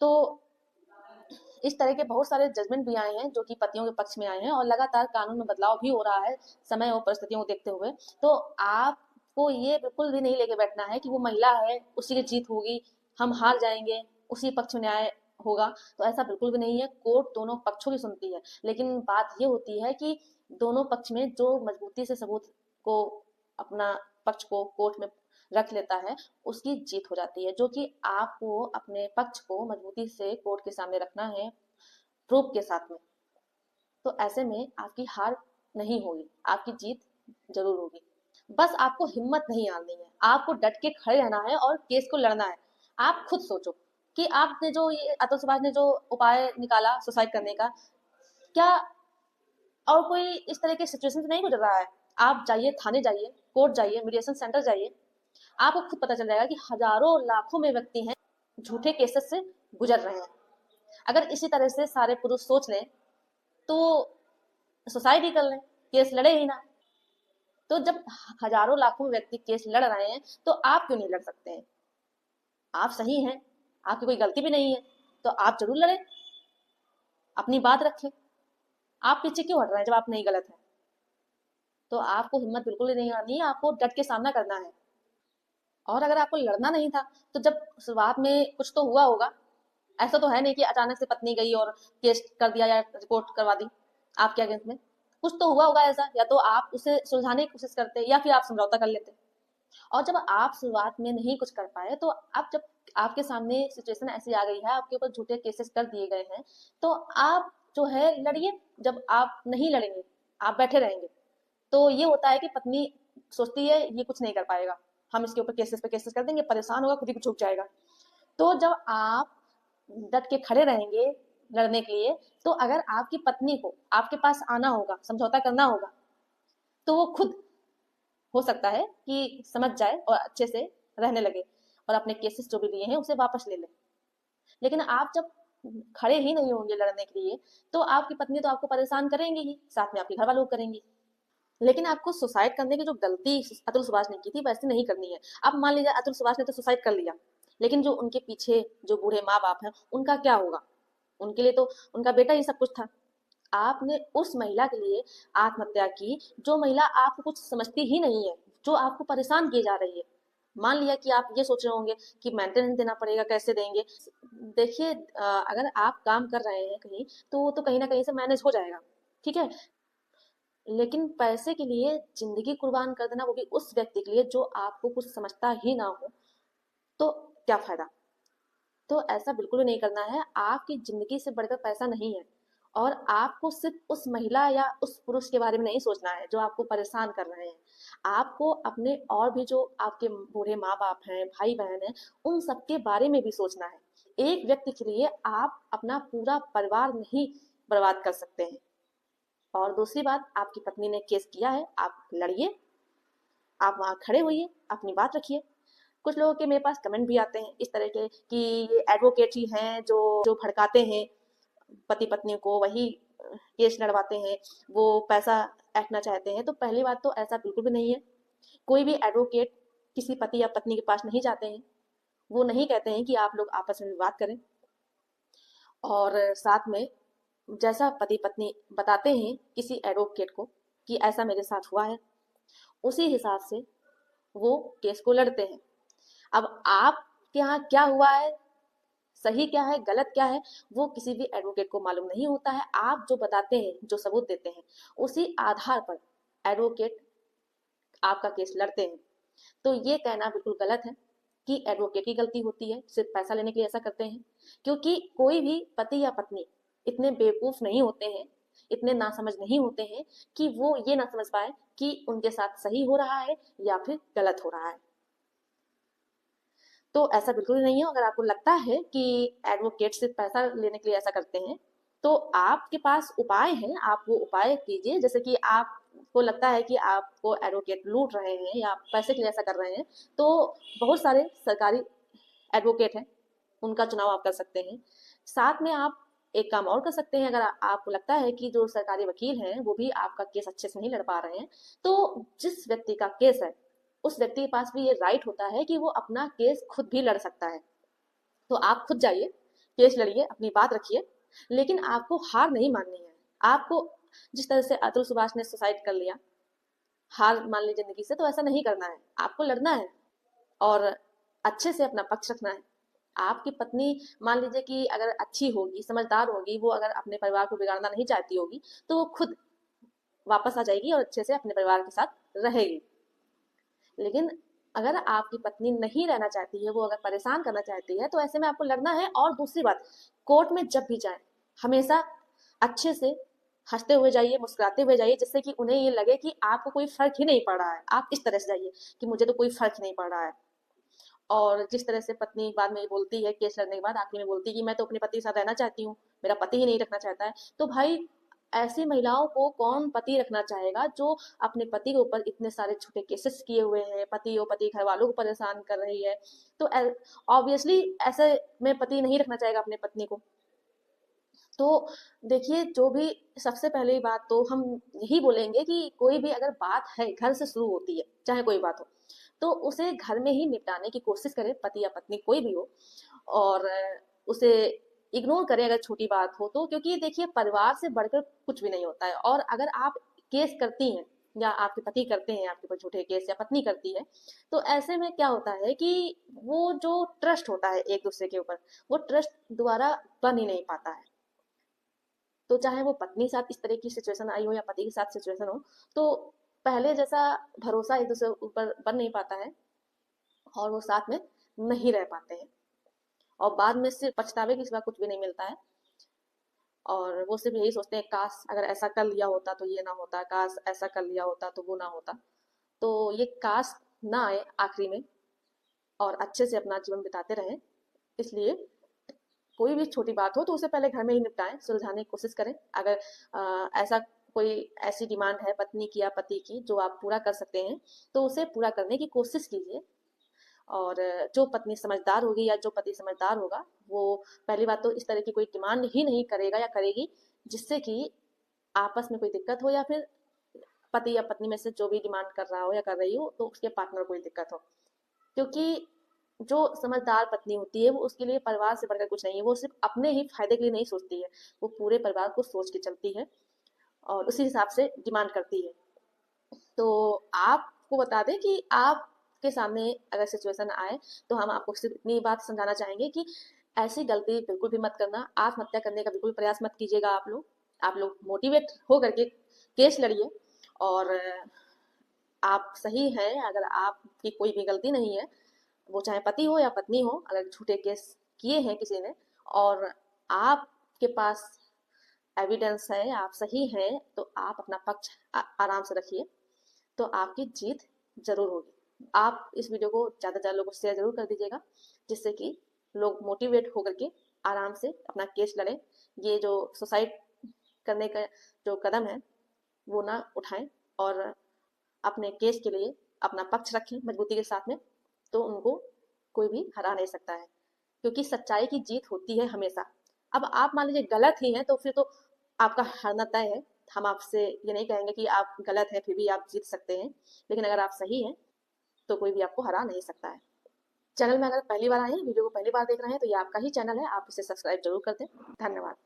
तो इस तरह के बहुत सारे जजमेंट भी आए हैं जो कि पतियों के पक्ष में आए हैं, और लगातार कानून में बदलाव भी हो रहा है समय और परिस्थितियों को देखते हुए। तो आपको ये बिल्कुल भी नहीं लेके बैठना है कि वो महिला है, उसी की जीत होगी, हम हार जाएंगे, उसी पक्ष में न्याय होगा। तो ऐसा बिल्कुल भी नहीं है। कोर्ट दोनों पक्षों की सुनती है, लेकिन बात ये होती है कि दोनों पक्ष में जो मजबूती से सबूत को, अपना पक्ष को कोर्ट में रख लेता है, उसकी जीत हो जाती है। जो कि आपको अपने पक्ष को मजबूती से कोर्ट के सामने रखना है, प्रूफ के साथ में। तो ऐसे में आपकी हार नहीं होगी, आपकी जीत जरूर होगी। बस आपको हिम्मत नहीं हारनी है, आपको डट के खड़े रहना है और केस को लड़ना है। आप खुद सोचो कि आपने जो ये अतुल सुभाष ने जो उपाय निकाला सुसाइड करने का, क्या और कोई इस तरह की सिचुएशन से नहीं गुजर रहा है? आप जाइए, थाने जाइए, कोर्ट जाइए, मीडिएशन सेंटर जाइए, आपको खुद पता चल जाएगा कि हजारों लाखों में व्यक्ति हैं झूठे केसेस से गुजर रहे हैं। अगर इसी तरह से सारे पुरुष सोच लें तो सुसाइड ही कर लें, केस लड़े ही ना। तो जब हजारों लाखों में व्यक्ति केस लड़ रहे हैं तो आप क्यों नहीं लड़ सकते हैं? आप सही हैं, आपकी कोई गलती भी नहीं है, तो आप जरूर लड़ें, अपनी बात रखें। आप पीछे क्यों हट रहे हैं जब आप नहीं गलत हैं? तो आपको हिम्मत बिल्कुल ही नहीं आनी है, आपको डट के सामना करना है। और अगर आपको लड़ना नहीं था तो जब शुरुआत में कुछ तो हुआ होगा। ऐसा तो है नहीं कि अचानक से पत्नी गई और केस कर दिया या रिपोर्ट करवा दी आपके अगेंस्ट में। कुछ तो हुआ होगा ऐसा, या तो आप उसे सुलझाने की कोशिश करते या फिर आप समझौता कर लेते। और जब आप शुरुआत में नहीं कुछ कर पाए, तो अब जब आपके सामने सिचुएशन ऐसी आ गई है, आपके ऊपर झूठे केसेस कर दिए गए हैं, तो आप जो है लड़िए। जब आप नहीं लड़ेंगे, आप बैठे रहेंगे, तो ये होता है कि पत्नी सोचती है ये कुछ नहीं कर पाएगा, हम इसके ऊपर केसेस पे केसेस कर देंगे, परेशान होगा, खुद ही झुक जाएगा। तो जब आप डट के खड़े रहेंगे लड़ने के लिए, तो अगर आपकी पत्नी को आपके पास आना होगा, समझौता करना होगा, तो वो खुद हो सकता है कि समझ जाए और अच्छे से रहने लगे और अपने केसेस जो भी लिए हैं उसे वापस ले ले। लेकिन आप जब खड़े ही नहीं होंगे लड़ने के लिए, तो आपकी पत्नी तो आपको परेशान करेंगी ही, साथ में आपके घर वालों को करेंगी। लेकिन आपको सुसाइड करने की जो गलती अतुल सुभाष ने की थी वैसे नहीं करनी है। अब मान लीजिए अतुल सुभाष ने तो सुसाइड कर लिया, लेकिन जो उनके पीछे जो बूढ़े माँ बाप हैं उनका क्या होगा? उनके लिए तो उनका बेटा ही सब कुछ था। आपने उस महिला के लिए आत्महत्या की, जो महिला आपको कुछ समझती ही नहीं है, जो आपको परेशान किए जा रही है। मान लिया कि आप ये सोच रहे होंगे कि मेंटेनेंस देना पड़ेगा, कैसे देंगे? देखिए, अगर आप काम कर रहे हैं कहीं, तो वो तो कहीं ना कहीं से मैनेज हो जाएगा, ठीक है। लेकिन पैसे के लिए जिंदगी कुर्बान कर देना, वो भी उस व्यक्ति के लिए जो आपको कुछ समझता ही ना हो, तो क्या फायदा? तो ऐसा बिल्कुल भी नहीं करना है। आपकी जिंदगी से बढ़कर पैसा नहीं है। और आपको सिर्फ उस महिला या उस पुरुष के बारे में नहीं सोचना है जो आपको परेशान कर रहे हैं। आपको अपने और भी जो आपके बूढ़े माँ बाप हैं, भाई बहन हैं, उन सबके बारे में भी सोचना है। एक व्यक्ति के लिए आप अपना पूरा परिवार नहीं बर्बाद कर सकते हैं। और दूसरी बात, आपकी पत्नी ने केस किया है, आप लड़िए, आप वहां खड़े होइए, अपनी बात रखिए। कुछ लोगों के मेरे पास कमेंट भी आते हैं इस तरह के कि ये एडवोकेट ही हैं जो जो भड़काते हैं पति पत्नी को, वही केस लड़वाते हैं, वो पैसा ऐंठना चाहते हैं। तो पहली बात तो ऐसा बिल्कुल भी नहीं है। कोई भी एडवोकेट किसी पति या पत्नी के पास नहीं जाते हैं। वो नहीं कहते हैं कि आप लोग आपस में विवाद करें, और साथ में जैसा पति पत्नी बताते हैं किसी एडवोकेट को कि ऐसा मेरे साथ हुआ है, उसी हिसाब से वो केस को लड़ते हैं। अब आपके यहाँ क्या हुआ है, सही क्या है, गलत क्या है, वो किसी भी एडवोकेट को मालूम नहीं होता है। आप जो बताते हैं, जो सबूत देते हैं, उसी आधार पर एडवोकेट आपका केस लड़ते हैं। तो ये कहना बिल्कुल गलत है कि एडवोकेट की गलती होती है, सिर्फ पैसा लेने के लिए ऐसा करते हैं। क्योंकि कोई भी पति या पत्नी इतने बेवकूफ नहीं होते हैं, इतने नासमझ नहीं होते हैं कि वो ये ना समझ पाए कि उनके साथ सही हो रहा है या फिर गलत हो रहा है। तो ऐसा बिल्कुल नहीं है। अगर आपको लगता है कि एडवोकेट सिर्फ पैसा लेने के लिए ऐसा करते हैं, तो आपके पास उपाय हैं, आप वो उपाय कीजिए। जैसे कि आपको लगता है कि आपको एडवोकेट लूट रहे हैं या पैसे के लिए ऐसा कर रहे हैं, तो बहुत सारे सरकारी एडवोकेट हैं, उनका चुनाव आप कर सकते हैं। साथ में आप एक काम और कर सकते हैं। अगर आपको लगता है कि जो सरकारी वकील हैं वो भी आपका केस अच्छे से नहीं लड़ पा रहे हैं, तो जिस व्यक्ति का केस है उस व्यक्ति के पास भी ये राइट होता है कि वो अपना केस खुद भी लड़ सकता है। तो आप खुद जाइए, केस लड़िए, अपनी बात रखिए, लेकिन आपको हार नहीं माननी है। आपको जिस तरह से अतुल सुभाष ने सुसाइड कर लिया, हार मान ली जिंदगी से, तो ऐसा नहीं करना है, आपको लड़ना है और अच्छे से अपना पक्ष रखना है। आपकी पत्नी मान लीजिए कि अगर अच्छी होगी, समझदार होगी, वो अगर अपने परिवार को बिगाड़ना नहीं चाहती होगी, तो वो खुद वापस आ जाएगी और अच्छे से अपने परिवार के साथ रहेगी। लेकिन अगर आपकी पत्नी नहीं रहना चाहती है, वो अगर परेशान करना चाहती है, तो ऐसे में आपको लड़ना है। और दूसरी बात, कोर्ट में जब भी जाए हमेशा अच्छे से हंसते हुए जाइए, मुस्कुराते हुए जाइए, जिससे कि उन्हें ये लगे कि आपको कोई फर्क ही नहीं पड़ रहा है। आप इस तरह से जाइए कि मुझे तो कोई फर्क नहीं पड़ रहा है। और जिस तरह से पत्नी बाद में बोलती है, केस लड़ने के बाद आखिर में बोलती है कि मैं तो अपने पति के साथ रहना चाहती हूँ, मेरा पति ही नहीं रखना चाहता है, तो भाई ऐसी महिलाओं को कौन पति रखना चाहेगा जो अपने पति के ऊपर इतने सारे झूठे केसेस किए हुए हैं, पति और पति घर वालों को परेशान कर रही है। तो ऑब्वियसली ऐसे में पति नहीं रखना चाहेगा अपने पत्नी को। तो देखिए, जो भी सबसे पहली बात तो हम यही बोलेंगे कि कोई भी अगर बात है घर से शुरू होती है, चाहे कोई बात हो, तो उसे घर में ही निपटाने की कोशिश करें, पति या पत्नी कोई भी हो। और उसे इग्नोर करें अगर छोटी बात हो तो, क्योंकि देखिए परिवार से बढ़कर कुछ भी नहीं होता है। और अगर आप केस करती हैं या आपके पति करते हैं आपके ऊपर झूठे केस, या पत्नी करती है, तो ऐसे में क्या होता है कि वो जो ट्रस्ट होता है एक दूसरे के ऊपर, वो ट्रस्ट दोबारा बन ही नहीं पाता है। तो चाहे वो पत्नी के साथ इस तरह की सिचुएशन आई हो या पति के साथ सिचुएशन हो, तो पहले जैसा भरोसा एक दूसरे के ऊपर बन नहीं पाता है और वो साथ में नहीं रह पाते हैं। और बाद में सिर्फ पछतावे के सिवा कुछ भी नहीं मिलता है। और वो सिर्फ यही सोचते हैं, काश अगर ऐसा कर लिया होता तो ये ना होता, काश ऐसा कर लिया होता तो वो ना होता। तो ये काश ना आए आखिरी में, और अच्छे से अपना जीवन बिताते रहें। इसलिए कोई भी छोटी बात हो तो उसे पहले घर में ही निपटाएं, सुलझाने की कोशिश करें। अगर ऐसा कोई ऐसी डिमांड है पत्नी की या पति की जो आप पूरा कर सकते हैं, तो उसे पूरा करने की कोशिश कीजिए। और जो पत्नी समझदार होगी या जो पति समझदार होगा, वो पहली बात तो इस तरह की कोई डिमांड ही नहीं करेगा या करेगी जिससे कि आपस में कोई दिक्कत हो, या फिर पति या पत्नी में से जो भी डिमांड कर रहा हो या कर रही हो तो उसके पार्टनर को कोई दिक्कत हो। क्योंकि जो समझदार पत्नी होती है वो उसके लिए परिवार से बढ़कर कुछ नहीं है, वो सिर्फ अपने ही फायदे के लिए नहीं सोचती है, वो पूरे परिवार को सोच के चलती है और उसी हिसाब से डिमांड करती है। तो आपको बता दें कि आपके सामने अगर सिचुएशन आए, तो हम आपको सिर्फ इतनी बात समझाना चाहेंगे कि ऐसी गलती बिल्कुल भी मत करना। आत्महत्या करने का बिल्कुल प्रयास मत कीजिएगा। आप लोग मोटिवेट हो करके केस लड़िए। और आप सही हैं, अगर आपकी कोई भी गलती नहीं है, वो चाहे पति हो या पत्नी हो, अगर झूठे केस किए हैं किसी ने और आपके पास एविडेंस है, आप सही हैं, तो आप अपना पक्ष आराम से रखिए, तो आपकी जीत जरूर होगी। आप इस वीडियो को ज़्यादा से ज़्यादा लोगों को शेयर जरूर कर दीजिएगा, जिससे कि लोग मोटिवेट होकर के आराम से अपना केस लड़ें। ये जो सुसाइड करने का जो कदम है वो ना उठाएं, और अपने केस के लिए अपना पक्ष रखें मजबूती के साथ में, तो उनको कोई भी हरा नहीं सकता है, क्योंकि सच्चाई की जीत होती है हमेशा। अब आप मान लीजिए गलत ही हैं, तो फिर तो आपका हारना तय है। हम आपसे ये नहीं कहेंगे कि आप गलत हैं फिर भी आप जीत सकते हैं, लेकिन अगर आप सही हैं तो कोई भी आपको हरा नहीं सकता है। चैनल में अगर पहली बार आए हैं, वीडियो को पहली बार देख रहे हैं, तो ये आपका ही चैनल है, आप इसे सब्सक्राइब जरूर कर दें। धन्यवाद।